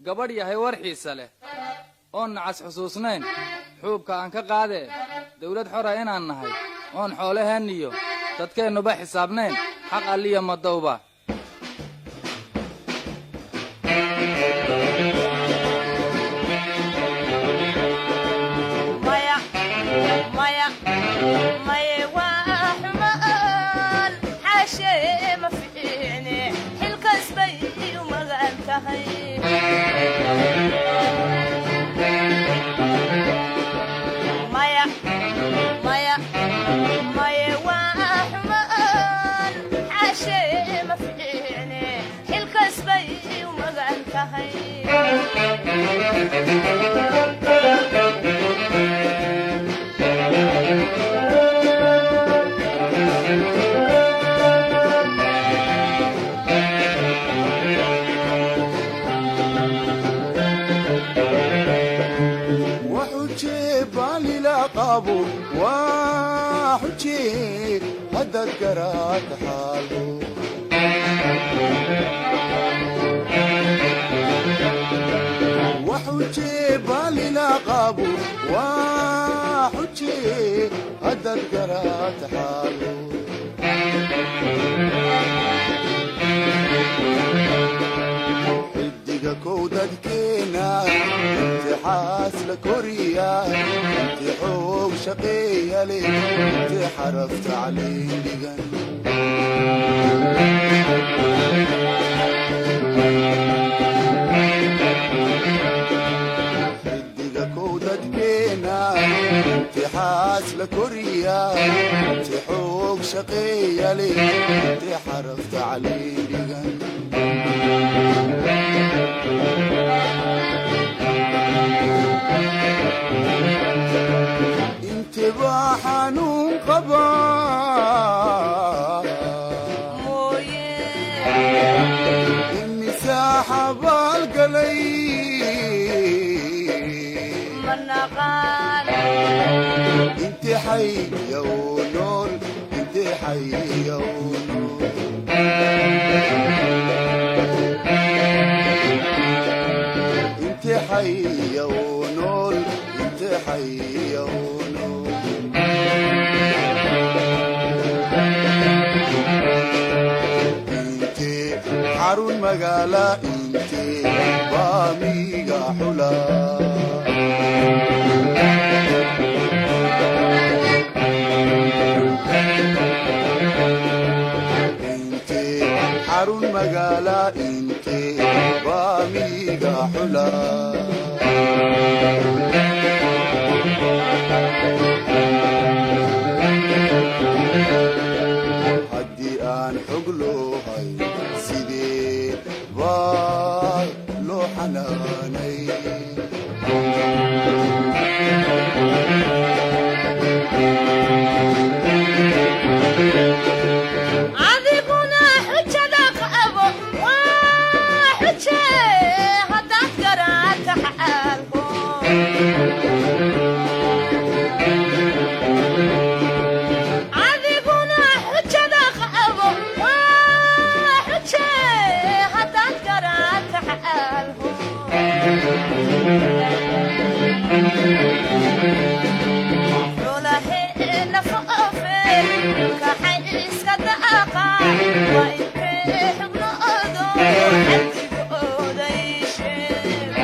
gabadh yahay war xiisa leh oon nacas xusuusnayn xuubka aan ka qaadee dawlad xora inaan nahay oon xoolaheenniyo dadkeennuba xisaabnayn xaq alliya madowba وحجي هذا القرات حاله وحجي بالي لقابه وحجي هذا القرات حاله حدق كودة كينا انت حاسل كوريا انت حوق شقية لي انت حرفت علي لغن حدق كودة كينا انت حاسل كوريا انت حوق شقية لي انت حرفت علي لغن انتباه حنون قبا المساحة بالقليل منقال انت حي يا ونور انت حي يا ونور انت حي يا ونور انت حي يا ونور انت حارون مقالة انت باميقا حلا انت حارون مقالة انت باميقا حلا هدي ان حقلو هاي سيدي باي لو حناني عذبنا حجلك أبو وحجي هذا قرات حالهم عذبنا حجلك أبو وحجي هذا قرات حالهم حولهن فوقفين كحيس كدقاقا وإنكيح بنقضو حدي بقودة يشير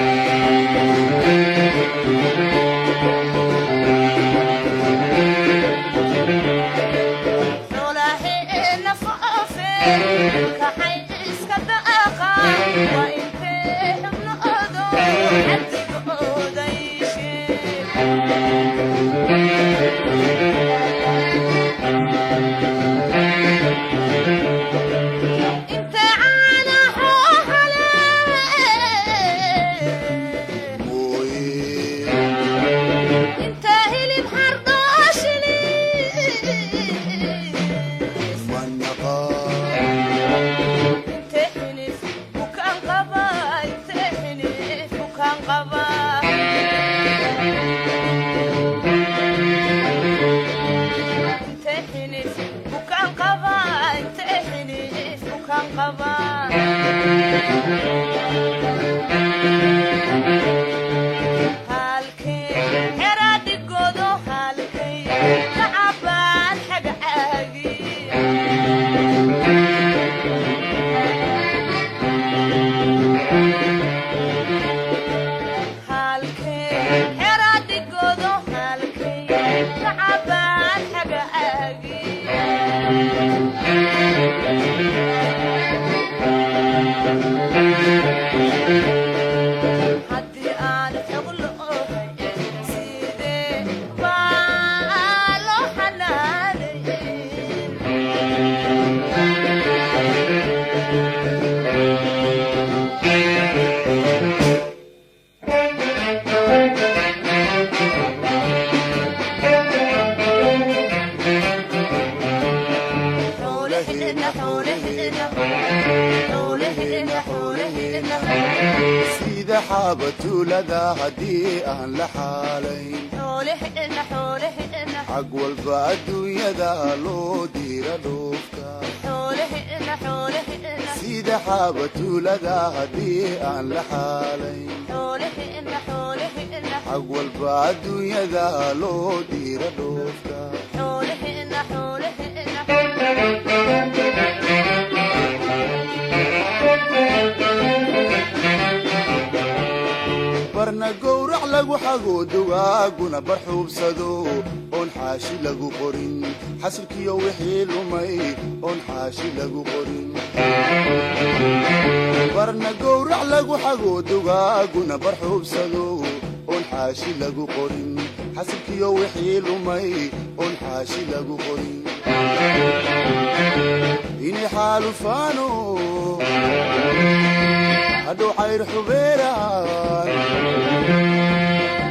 حولهن فوقفين كحيس كدقاقا وإنكيح بنقضو حدي بقودة يشير انت عانا حوحلي موي انت هلي بحرداشلي منقا انت حنف وكان قبا انت حنف وكان قبا انت حنف وكان قبا انت حنف وكان قبا sida xaabatuulada haddii aan la xaalayn xoolihina xoolihina xag walba adduunyada loo diira dhoofka xoolihina xoolihina sida xaabatuulada haddii aan la xaalayn xoolihina xoolihina xag walba adduunyada loo diira dhoofka xoolihina xoolihina barna gowrac lagu xago dugaaguna barxuubsado oon xaashi lagu qorin xasilkiyo wixii lumay oon xaashi lagu qorin barna gowrac lagu xago dugaaguna barxuubsado oon xaashi lagu qorin xasilkiyo wixii lumay oon xaashi lagu qorin inay xaalufaano hadhow cayr xubeeraan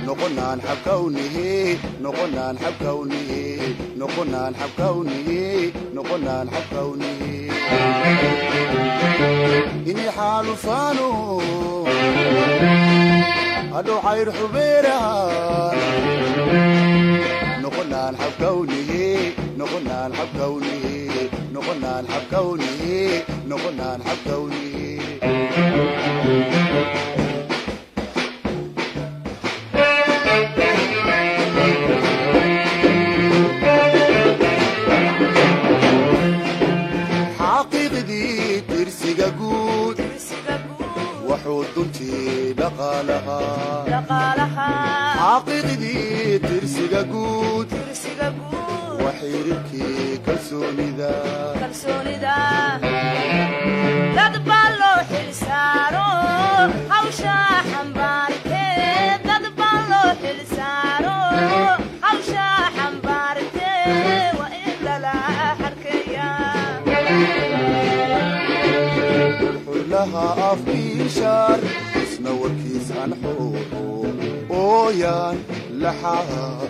noqonaan xabkawnihe noqonaan xabkawnihe noqonaan xabkawnihe noqonaan xabkawnihe inay xaalufaano hadhow cayr xubeeraan noqonaan xabkawnihe noqonaan xabkawnihe noqonaan xabkawnihe noqonaan xabkawnihe xaqiiqdii tirsiga guud wuxuu duntii dhaqaalahaa xaqiiqdii tirsiga guud waa xiriirkii kalsoonida dad baa loo xilsaaro hawsha xambaartee dad baa loo xilsaaro hawsha xambaartee waa in lala harkeeyaa xulaha afkiishaar isna warkiis aan xooro ooyaan laxaa